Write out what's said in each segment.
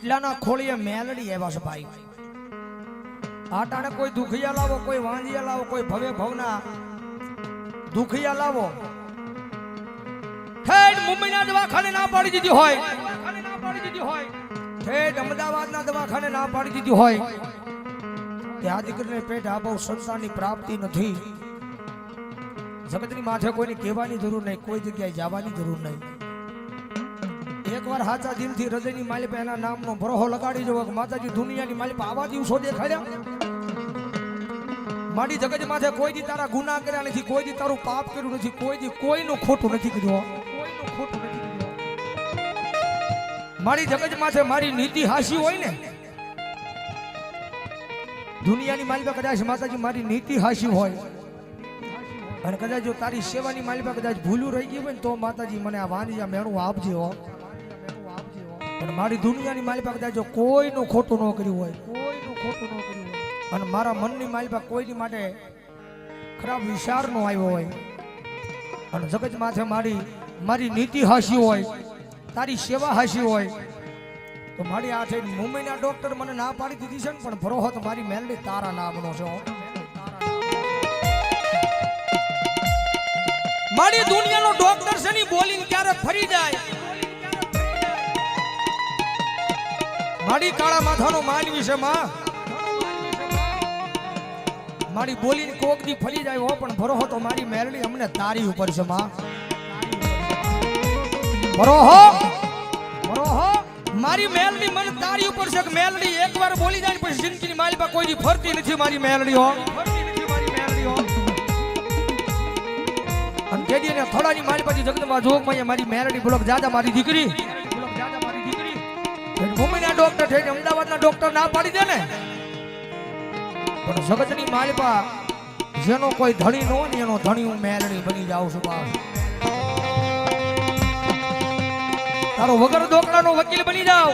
ખટલાના ખોળીએ મેલડી આવ્યા છે ભાઈ. આટાણે કોઈ દુખિયા લાવો, કોઈ વાંજિયા લાવો, કોઈ ભવે ભવના દુખિયા લાવો. ઠેઠ મુંબઈના દવાખાને ના પાડી દીધી હોય, ઠેઠ અમદાવાદના દવાખાને ના પાડી દીધી હોય કે આ દીકરીને પેટ આ બહુ સંતાનની પ્રાપ્તિ નથી. જગતની માથે કોઈને કહેવાની જરૂર નહીં, કોઈ જગ્યાએ જવાની જરૂર નહીં. એકવાર હાચા દિલથી હૃદયની માલિપા એના નામનો ભરોહો લગાડી જવો કે માતાજી દુનિયાની માલિપા આવા દિવસો દેખાડ્યા. મારી જગત માથે કોઈ દી તારા ગુનાહ કર્યા નથી, કોઈ દી તારું પાપ કર્યું નથી, કોઈ દી કોઈનું ખોટું નથી કર્યું. મારી જગત માથે મારી નીતિ હાસી હોય ને, દુનિયાની માલિપા કદાચ માતાજી મારી નીતિ હાસી હોય અને કદાચ જો તારી સેવાની માલિપા કદાચ ભૂલું રહી ગયું હોય ને તો માતાજી મને આ વાંજિયા મેણું આપજે હો. અને મારી દુનિયાની માલિપા કદાચ જો કોઈનું ખોટું ન કર્યું હોય, અને મારા મનની માલિપા કોઈની માટે ખરાબ વિચાર નો આવ્યો હોય, અને જગત માથે મારી નીતિ હાસી હોય, તારી સેવા હાસી હોય, તો મારી આ થઈ મુંબઈના ડોક્ટર મને ના પાડી દીધી છે ને, પણ ભરોહો તો મારી મેલડી તારા નામનો છે. મારી દુનિયાનો ડોક્ટર છે ની બોલીને ક્યારે ફરી જાય. મારી કાળા માથાનો માનવી છે માં, મારી બોલીને કોક દી ફરી જાય હો, પણ ભરોહો તો મારી મેલડી અમને તારી ઉપર છે માં. ભરોહો મારી મેલડી મને તારી ઉપર છે કે મેલડી એકવાર બોલી જાય પછી જિંદગીની માલિપા કોઈ દી ફરતી નથી મારી મેલડી હો. અને તેડી ને થોડાની માલિપાથી જગદંબા જોગમાં મારી મેલડી બ્લોક જાદા મારી દીકરી. મુંબઈના ડોક્ટર છે, અમદાવાદના ડોક્ટર ના પાડી દે ને, પણ જગતની માલિપા જેનો કોઈ ધણી નો ને એનો ધણી હું મેલડી બની જાઉં છું બા. તારો વગર ડોકડાનો વકીલ બની જાવ,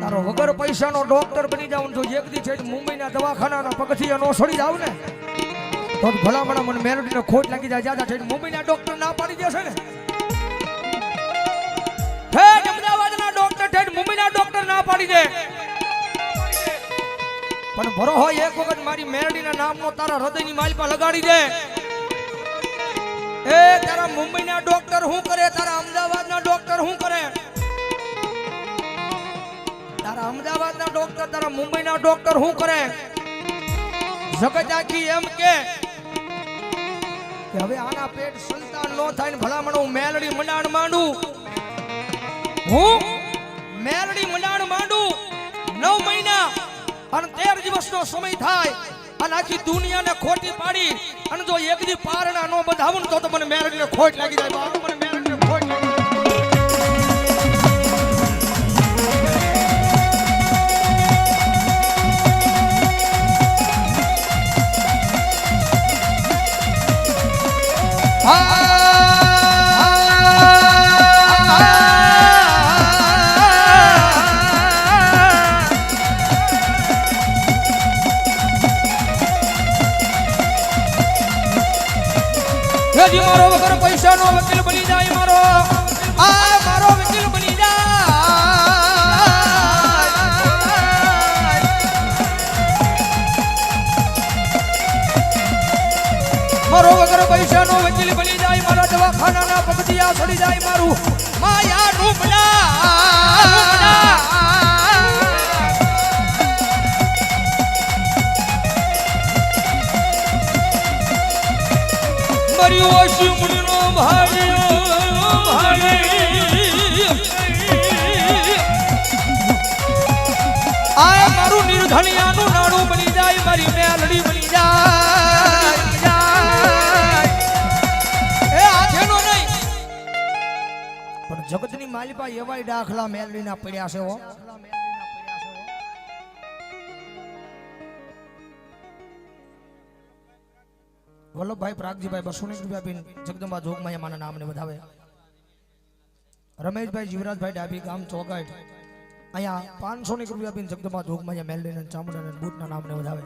તારો વગર પૈસાનો ડોક્ટર બની જાવ. જો એક દી છે મુંબઈના દવાખાનાના પગથિયા નો છોડી જાવ ને તો ભલામણા મને મેલડીને ખોટ લાગી જાય. જ્યાદા છે મુંબઈના ડોક્ટર ના પાડી દેશે ને, ઠેઠ અમદાવાદના ડોક્ટર ઠેઠ મુંબઈના ડોક્ટર ના પાડી દે, પણ ભરો હોય એક વખત મારી મેલડીના નામનો તારા હૃદયની માલિપા લગાડી દે. એ તારા મુંબઈના ડોક્ટર શું કરે, તારા અમદાવાદના ડોક્ટર શું કરે, તારા અમદાવાદના ડોક્ટર તારા મુંબઈના ડોક્ટર શું કરે. જગત આખી એમ કે હવે આના પેટ સંતાન નો થાય ને ભલામણ હું મેલડી મંડાણ માંડું, હું મેલડી મંડાણ માંડું. 9 મહિના અને 13 દિવસનો સમય થાય અને આખી દુનિયાને ખોટી પાડી અને જો એક દી પારણા નો બધાવું તો મને મેલડીને ખોટ લાગી જાય. બાપુ મને મેલડીને ખોટ લાગી જાય. મારો વગર પૈસાનો વકીલ બની જાય, મારો વકીલ બની જાય. મારો વગર પૈસાનો વકીલ બની જાય, મારા દવાખાનાના પગથિયા છોડી જાય, મારું માયા રૂપડા શિવનો ભાઈ આ મારું નિર્ધનિયાનું નાણું બની જાય, મારી મેલડી બની જાય. એ આખેનો નહીં પણ જગતની માલિપા એવાય દાખલા મેલડીના પડ્યા છે હો. વલ્લભભાઈ પ્રાગજીભાઈ 200 રૂપિયા પીન જગદંબા જોગમાં માના નામને વધાવે. રમેશભાઈ જીવરાજભાઈ ડાબી ગામ ચોગાટ અહીંયા 500 રૂપિયા પીન જગદંબા જોગમાં મેલડીને ચામડાના બૂટના નામને વધાવે.